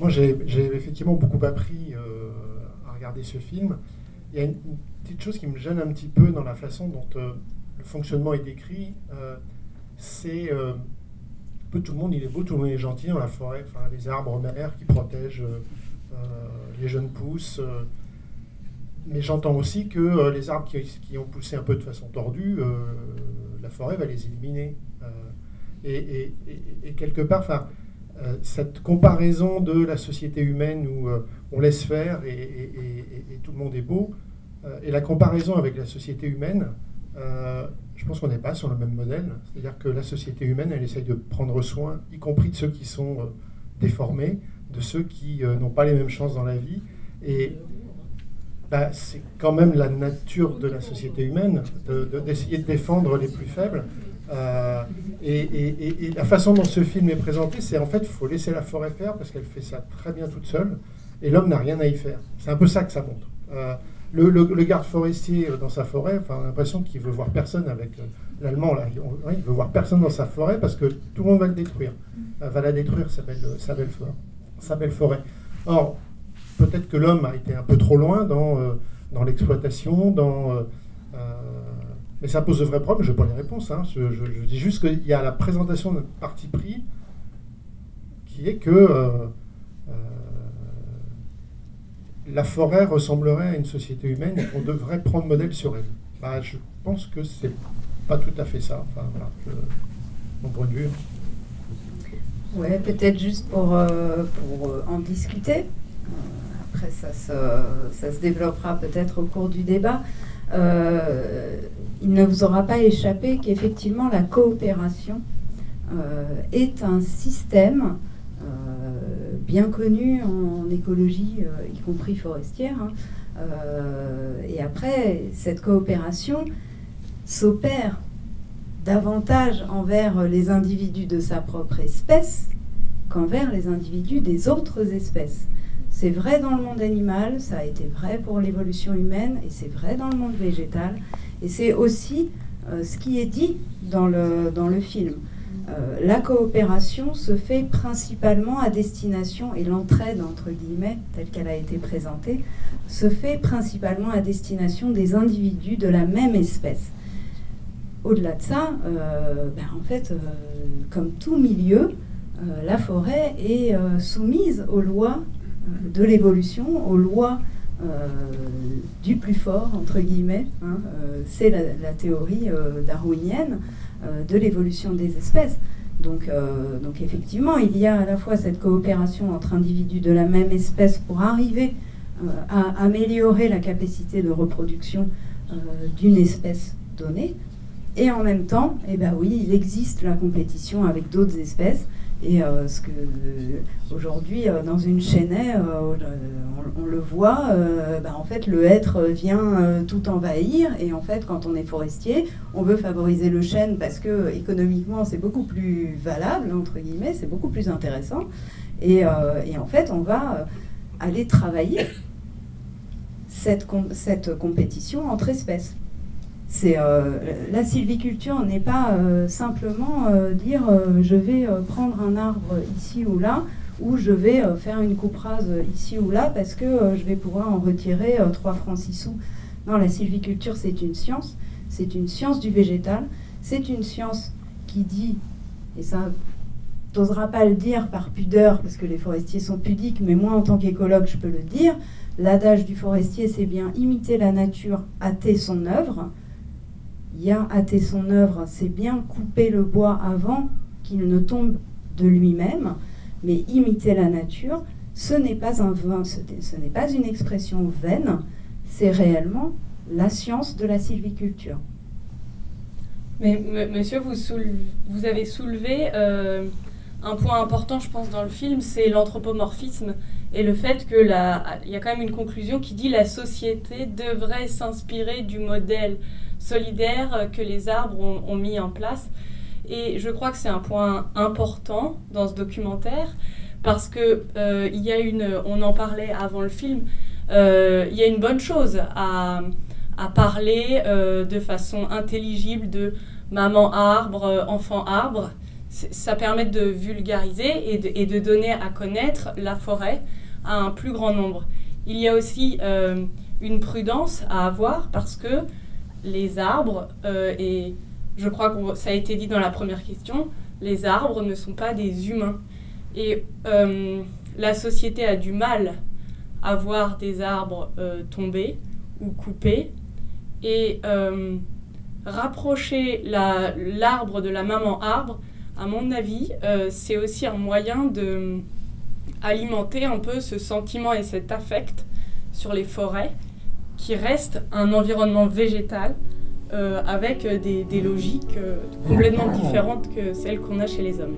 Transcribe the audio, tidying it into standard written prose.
moi, j'ai effectivement beaucoup appris à regarder ce film. Il y a une petite chose qui me gêne un petit peu dans la façon dont le fonctionnement est décrit. C'est tout le monde, il est beau, tout le monde est gentil dans la forêt. Enfin, les arbres mères qui protègent les jeunes pousses. Mais j'entends aussi que les arbres qui ont poussé un peu de façon tordue, la forêt va les éliminer. Et quelque part, enfin, cette comparaison de la société humaine où on laisse faire et tout le monde est beau, et la comparaison avec la société humaine, je pense qu'on n'est pas sur le même modèle. C'est-à-dire que la société humaine, elle essaye de prendre soin, y compris de ceux qui sont déformés, de ceux qui n'ont pas les mêmes chances dans la vie. Et bah, c'est quand même la nature de la société humaine d'essayer de défendre les plus faibles. Et la façon dont ce film est présenté, c'est en fait, il faut laisser la forêt faire parce qu'elle fait ça très bien toute seule, et l'homme n'a rien à y faire. C'est un peu ça que ça montre. Le garde forestier dans sa forêt, enfin, on a l'impression qu'il veut voir personne avec l'allemand là. Il veut voir personne dans sa forêt parce que tout le monde va le détruire, va la détruire sa belle forêt. Or, peut-être que l'homme a été un peu trop loin dans l'exploitation, mais ça pose de vrais problèmes. Je n'ai pas les réponses. Hein. Je dis juste qu'il y a la présentation d'un parti pris qui est que la forêt ressemblerait à une société humaine et qu'on devrait prendre modèle sur elle. Bah, je pense que c'est pas tout à fait ça. Enfin, voilà, mon point de vue. Ouais, peut-être juste pour en discuter. Après, ça se développera peut-être au cours du débat. Il ne vous aura pas échappé qu'effectivement la coopération est un système bien connu en écologie, y compris forestière. Hein. Et après, cette coopération s'opère davantage envers les individus de sa propre espèce qu'envers les individus des autres espèces. C'est vrai dans le monde animal, ça a été vrai pour l'évolution humaine, et c'est vrai dans le monde végétal. Et c'est aussi ce qui est dit dans le film. La coopération se fait principalement à destination, et l'entraide, entre guillemets, telle qu'elle a été présentée, se fait principalement à destination des individus de la même espèce. Au-delà de ça, en fait, comme tout milieu, la forêt est soumise aux lois de l'évolution, aux lois du plus fort, entre guillemets. Hein, c'est la théorie darwinienne de l'évolution des espèces. Donc effectivement, il y a à la fois cette coopération entre individus de la même espèce pour arriver à améliorer la capacité de reproduction d'une espèce donnée. Et en même temps, eh ben oui, il existe la compétition avec d'autres espèces. Et aujourd'hui, dans une chênaie, on le voit, en fait, le hêtre vient tout envahir. Et en fait, quand on est forestier, on veut favoriser le chêne parce que économiquement, c'est beaucoup plus valable, entre guillemets, c'est beaucoup plus intéressant. Et en fait, on va aller travailler cette compétition entre espèces. La sylviculture n'est pas simplement dire je vais prendre un arbre ici ou là, ou je vais faire une coupe rase ici ou là parce que je vais pouvoir en retirer 3 francs 6 sous. Non, la sylviculture, c'est une science du végétal, c'est une science qui dit, et ça, t'oseras pas le dire par pudeur parce que les forestiers sont pudiques, mais moi en tant qu'écologue, je peux le dire, l'adage du forestier, c'est bien imiter la nature, hâter son œuvre. Hâter son œuvre, c'est bien couper le bois avant qu'il ne tombe de lui-même, mais imiter la nature, ce n'est pas un vain, ce n'est pas une expression vaine, c'est réellement la science de la sylviculture. Mais monsieur, vous avez soulevé un point important, je pense, dans le film, c'est l'anthropomorphisme et le fait que il y a quand même une conclusion qui dit que la société devrait s'inspirer du modèle solidaire que les arbres ont mis en place. Et je crois que c'est un point important dans ce documentaire parce que on en parlait avant le film, il y a une bonne chose à parler de façon intelligible de maman arbre, enfant arbre, ça permet de vulgariser et de donner à connaître la forêt à un plus grand nombre. Il y a aussi une prudence à avoir parce que les arbres, et je crois que ça a été dit dans la première question, les arbres ne sont pas des humains. Et la société a du mal à voir des arbres tomber ou coupés. Et rapprocher l'arbre de la maman arbre, à mon avis, c'est aussi un moyen d'alimenter un peu ce sentiment et cet affect sur les forêts, qui reste un environnement végétal avec des logiques complètement différentes que celles qu'on a chez les hommes.